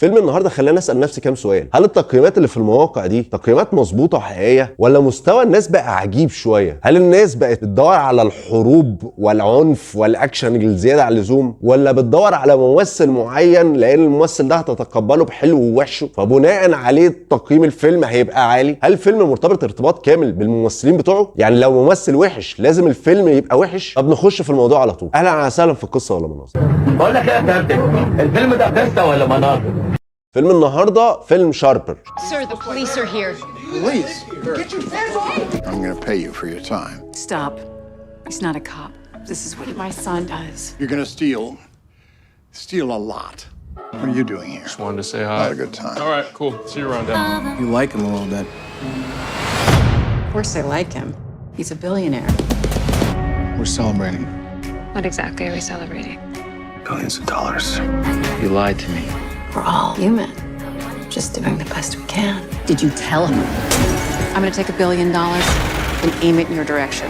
فيلم النهارده خلاني اسال نفسي كام سؤال. هل التقييمات اللي في المواقع دي تقييمات مظبوطه وحقيقيه، ولا مستوى الناس بقى عجيب شويه؟ هل الناس بقت بتدور على الحروب والعنف والاكشن الزياده عن اللزوم، ولا بتدور على ممثل معين لان الممثل ده هتتقبله بحلو ووحشه فبناء عليه تقييم الفيلم هيبقى عالي؟ هل الفيلم مرتبط ارتباط كامل بالممثلين بتوعه؟ يعني لو ممثل وحش لازم الفيلم يبقى وحش؟ طب نخش في الموضوع على طول. اهلا وسهلا في القصه ولا مناظر. بقول لك ايه يا كابتن، الفيلم ده قصه ولا مناظر؟ فيلم النهارده فيلم شاربر. Sir, the police are here. Police? I'm gonna pay you for your time. Stop. He's not a cop. This is what my son does. You're gonna steal a lot. What are you doing here? Just wanted to say hi. Had a good time. All right, cool. See you around town. You like him a little bit. Of course I like him. He's a billionaire. We're celebrating. What exactly are we celebrating? Billions of dollars. You lied to me. We're all human. Just doing the best we can. Did you tell him? I'm gonna take $1 billion and aim it in your direction.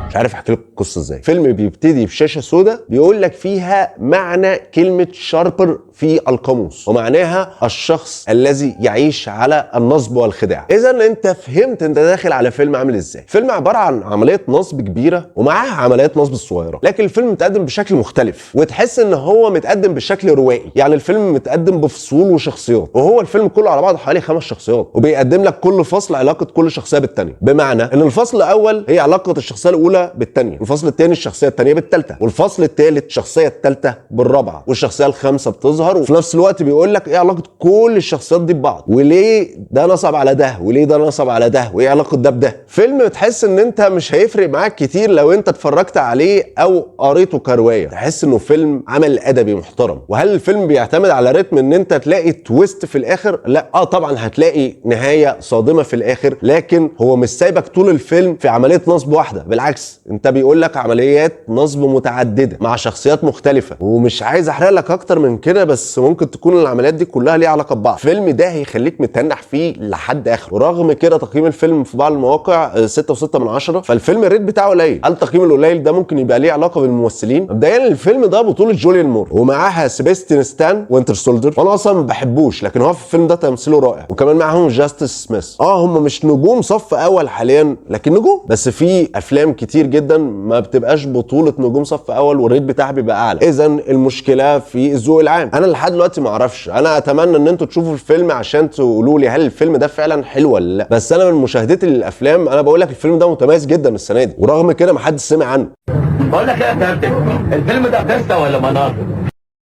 مش عارف احكي لكم القصه ازاي. فيلم بيبتدي بشاشه سوداء بيقول لك فيها معنى كلمه شاربر في القاموس، ومعناها الشخص الذي يعيش على النصب والخداع. اذا انت فهمت انت داخل على فيلم عامل ازاي. فيلم عباره عن عمليه نصب كبيره ومعاها عمليات نصب صغيره، لكن الفيلم متقدم بشكل مختلف وتحس ان هو متقدم بشكل روائي. يعني الفيلم متقدم بفصول وشخصيات، وهو الفيلم كله على بعضه حوالي 5 شخصيات، وبيقدم لك كل فصل علاقه كل شخصيه بالثانيه. بمعنى ان الفصل الاول هي علاقه الشخصيه الاولى بالثانيه، الفصل الثاني الشخصيه الثانيه بالثالثه، والفصل الثالث الشخصيه الثالثه بالرابعه، والشخصيه الخامسه بتظهر. وفي نفس الوقت بيقول لك ايه علاقه كل الشخصيات دي ببعض، وليه ده نصب على ده، وليه ده نصب على ده، وايه علاقه ده بده. فيلم تحس ان انت مش هيفرق معاك كتير لو انت اتفرجت عليه او قريته كروايه، تحس انه فيلم عمل ادبي محترم. وهل الفيلم بيعتمد على رتم ان انت تلاقي تويست في الاخر؟ لا، طبعا هتلاقي نهايه صادمه في الاخر، لكن هو مش سايبك طول الفيلم في عمليه نصب واحده، بالعكس انت بيقول لك عمليات نصب متعدده مع شخصيات مختلفه. ومش عايز احرق لك اكتر من كده، بس ممكن تكون العمليات دي كلها ليها علاقه ببعض. الفيلم ده هيخليك متنح فيه لحد اخره. ورغم كده تقييم الفيلم في بعض المواقع 6.6، فالفيلم الريت بتاعه قليل. هل التقييم القليل ده ممكن يبقى ليه علاقه بالممثلين؟ مبدئيا الفيلم ده بطوله جوليان مور ومعاها سيباستيان ستان وينتر سولدر، وانا اصلا ما بحبوش، لكن هو في الفيلم ده تمثيله رائع. وكمان معاهم جاستس سميث. هم مش نجوم صف اول حاليا، لكن نجوم. بس في افلام كتير جدا ما بتبقاش بطوله نجوم صف اول والريت بتاعها بيبقى اعلى. اذا المشكله في الذوق العام. انا لحد دلوقتي ما اعرفش. انا اتمنى ان انتوا تشوفوا الفيلم عشان تقولوا لي هل الفيلم ده فعلا حلو ولا لا. بس انا من مشاهدتي للافلام انا بقول لك الفيلم ده متميز جدا السنه دي، ورغم كده ما حدش سمع عنه. بقول لك ايه يا كابتن، الفيلم ده قصه ولا مناظر؟